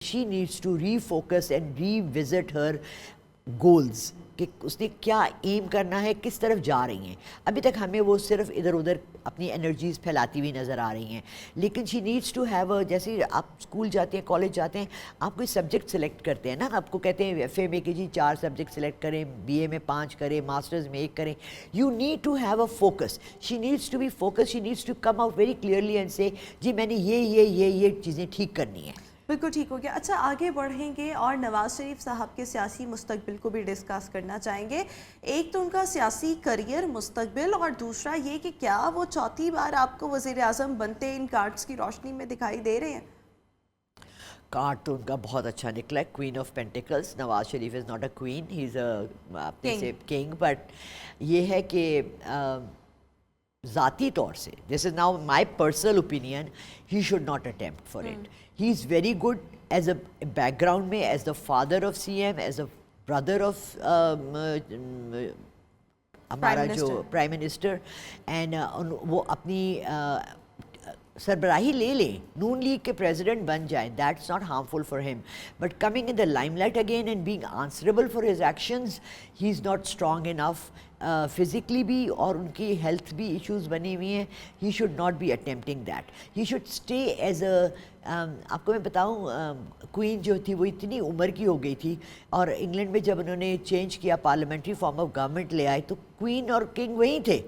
She needs to refocus and revisit her goals کہ اس نے کیا ایم کرنا ہے, کس طرف جا رہی ہیں. ابھی تک ہمیں وہ صرف ادھر ادھر اپنی انرجیز پھیلاتی ہوئی نظر آ رہی ہیں, لیکن she needs to have a, جیسے آپ اسکول جاتے ہیں, کالج جاتے ہیں, آپ کوئی سبجیکٹ سلیکٹ کرتے ہیں نا, آپ کو کہتے ہیں ایف اے میں کہ جی 4 سبجیکٹ سلیکٹ کریں, بی اے میں 5 کریں, ماسٹرز میں 1 کریں. You need to have a focus. She needs to be focus, she needs to come out very clearly and say جی میں نے یہ چیزیں ٹھیک کرنی ہیں. بالکل ٹھیک ہو گیا. اچھا آگے بڑھیں گے اور نواز شریف صاحب کے سیاسی مستقبل کو بھی ڈسکس کرنا چاہیں گے. ایک تو ان کا سیاسی کریئر, مستقبل, اور دوسرا یہ کہ کیا وہ چوتھی بار آپ کو وزیر اعظم بنتے ان کارڈز کی روشنی میں دکھائی دے رہے ہیں؟ کارڈ تو ان کا بہت اچھا نکلا ہے, queen of pentacles. Nawaz Sharif is not a queen, he is a اپنے سے کنگ. بٹ یہ ہے کہ ذاتی طور سے, this is now my personal opinion, he should not attempt for it. He is very good as a background میں, as the father of CM, as a brother of ہمارا جو prime minister, and وہ اپنی سربراہی لے لیں, نون league کے president بن جائیں, دیٹس ناٹ ہارمفل فار ہم. But coming in the Lime light again and being answerable for his actions, he is not strong enough physically بھی, اور ان کی ہیلتھ بھی ایشوز بنی ہوئی ہیں. He should not be attempting that. He should stay as a, آپ کو میں بتاؤں, کوئین جو تھی وہ اتنی عمر کی ہو گئی تھی, اور انگلینڈ میں جب انہوں نے چینج کیا, پارلیمنٹری فارم آف گورنمنٹ لے آئے, تو کوئین اور کنگ وہی تھے,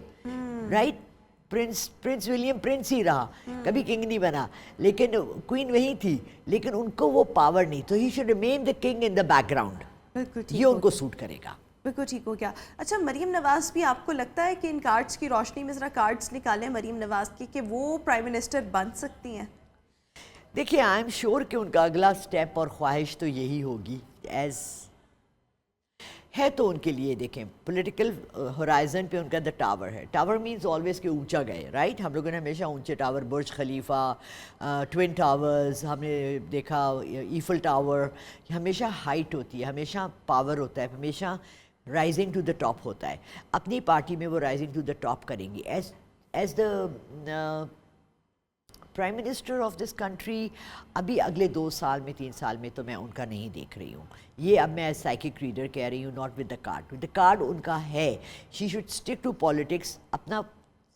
رائٹ. پرنس ولیم پرنس ہی رہا, کبھی کنگ نہیں بنا, لیکن کوئین وہی تھی, لیکن ان کو وہ پاور نہیں. تو he should remain the king in the back ground. یہ ان کو سوٹ کرے گا. بالکل ٹھیک ہو گیا. اچھا مریم نواز بھی آپ کو لگتا ہے کہ ان کارڈز کی روشنی میں ذرا کارڈز نکالیں مریم نواز کی, کہ وہ پرائم منسٹر بن سکتی ہیں؟ دیکھیے آئی ایم شیور کہ ان کا اگلا سٹیپ اور خواہش تو یہی ہوگی, ایز ہے تو ان کے لیے. دیکھیں پولیٹیکل ہورائزن پہ ان کا دا ٹاور ہے. ٹاور مینز آلویز کہ اونچا گئے, رائٹ. ہم لوگوں نے ہمیشہ اونچے ٹاور, برج خلیفہ, ٹوین ٹاورز, ہم نے دیکھا ایفل ٹاور, ہمیشہ ہائٹ ہوتی ہے, ہمیشہ پاور ہوتا ہے, ہمیشہ رائزنگ ٹو دا ٹاپ ہوتا ہے. اپنی پارٹی میں وہ رائزنگ ٹو دا ٹاپ کریں گی as the prime minister of this country. ابھی اگلے 2 سال میں 3 سال میں تو میں ان کا نہیں دیکھ رہی ہوں. یہ اب میں سائیکک ریڈر کہہ رہی ہوں, not with the card. With the card ان کا ہے. She should stick to politics, اپنا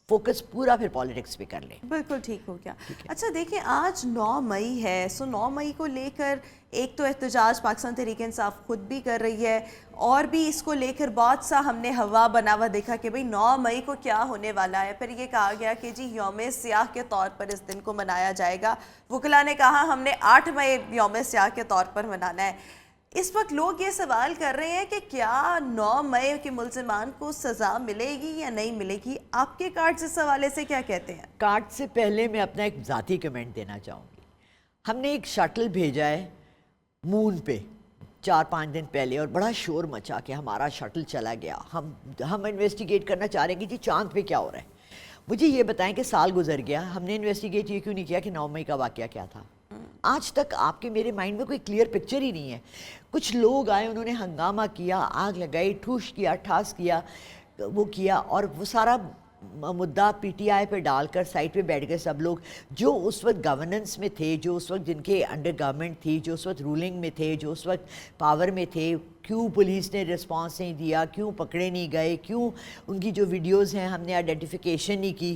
فوکس پورا پھر پالیٹکس پہ کر لیں. بالکل ٹھیک ہو گیا. اچھا دیکھیں آج 9 مئی ہے, سو 9 مئی کو لے کر ایک تو احتجاج پاکستان تحریک انصاف خود بھی کر رہی ہے, اور بھی اس کو لے کر بہت سا ہم نے ہوا بنا ہوا دیکھا کہ بھئی 9 مئی کو کیا ہونے والا ہے. پھر یہ کہا گیا کہ جی یوم سیاہ کے طور پر اس دن کو منایا جائے گا. وکلاء نے کہا ہم نے 8 مئی یوم سیاہ کے طور پر منانا ہے. اس وقت لوگ یہ سوال کر رہے ہیں کہ کیا 9 مئی کے ملزمان کو سزا ملے گی یا نہیں ملے گی؟ آپ کے کارڈ اس حوالے سے کیا کہتے ہیں؟ کارڈ سے پہلے میں اپنا ایک ذاتی کمنٹ دینا چاہوں گی. ہم نے ایک شٹل بھیجا ہے مون پہ 4-5 دن پہلے, اور بڑا شور مچا کہ ہمارا شٹل چلا گیا. ہم انویسٹیگیٹ کرنا چاہ رہے ہیں کہ جی چاند پہ کیا ہو رہا ہے. مجھے یہ بتائیں کہ سال گزر گیا, ہم نے انویسٹیگیٹ یہ کیوں نہیں کیا کہ 9 مئی کا واقعہ کیا تھا. آج تک آپ کے میرے مائنڈ میں کوئی کلیئر پکچر ہی نہیں ہے. کچھ لوگ آئے, انہوں نے ہنگامہ کیا, آگ لگائی, ٹھوس کیا, ٹھاس کیا, وہ کیا, اور وہ سارا مدعا پی ٹی آئی پہ ڈال کر سائٹ پہ بیٹھ گئے سب لوگ جو اس وقت گورننس میں تھے, جو اس وقت جن کے انڈر گورنمنٹ تھی, جو اس وقت رولنگ میں تھے, جو اس وقت پاور میں تھے. کیوں پولیس نے رسپانس نہیں دیا, کیوں پکڑے نہیں گئے, کیوں ان کی جو ویڈیوز ہیں ہم نے آئیڈینٹیفیکیشن نہیں کی.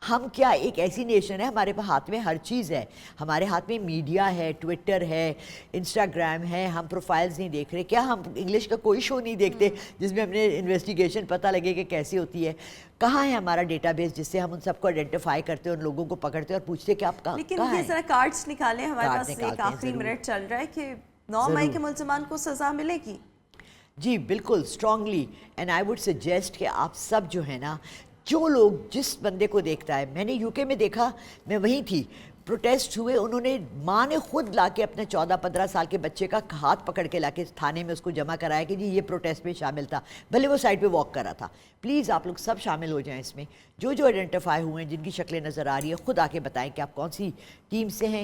ہم کیا ایک ایسی نیشن ہے, ہمارے ہاتھ میں ہر چیز ہے, ہمارے ہاتھ میں میڈیا ہے, ٹویٹر ہے, انسٹاگرام ہے, ہم پروفائلز نہیں دیکھ رہے. کیا ہم انگلش کا کوئی شو نہیں دیکھتے جس میں ہم نے انویسٹیگیشن پتہ لگے کہ کیسی ہوتی ہے؟ کہاں ہے ہمارا ڈیٹا بیس جس سے ہم ان سب کو آئیڈینٹیفائی کرتے ہیں, ان لوگوں کو پکڑتے ہیں اور پوچھتے کہ آپ کہاں ہیں. لیکن یہ ذرا کارڈز نکالیں, ہمارے پاس ایک آخری منٹ چل رہا ہے, کہ 9 مئی کے ملزمان کو سزا ملے گی؟ جی بالکل strongly, and I would suggest کہ آپ سب جو ہے نا, جو لوگ جس بندے کو دیکھتا ہے, میں نے یو کے میں دیکھا, میں وہیں تھی, پروٹیسٹ ہوئے, انہوں نے ماں نے خود لا کے اپنے 14-15 سال کے بچے کا ہاتھ پکڑ کے لا کے تھانے میں اس کو جمع کرایا کہ جی یہ پروٹیسٹ میں شامل تھا, بھلے وہ سائڈ پہ واک کر رہا تھا. پلیز آپ لوگ سب شامل ہو جائیں اس میں, جو آئیڈینٹیفائی ہوئے ہیں, جن کی شکلیں نظر آ رہی ہے, خود آ کے بتائیں کہ آپ کون سی ٹیم سے ہیں.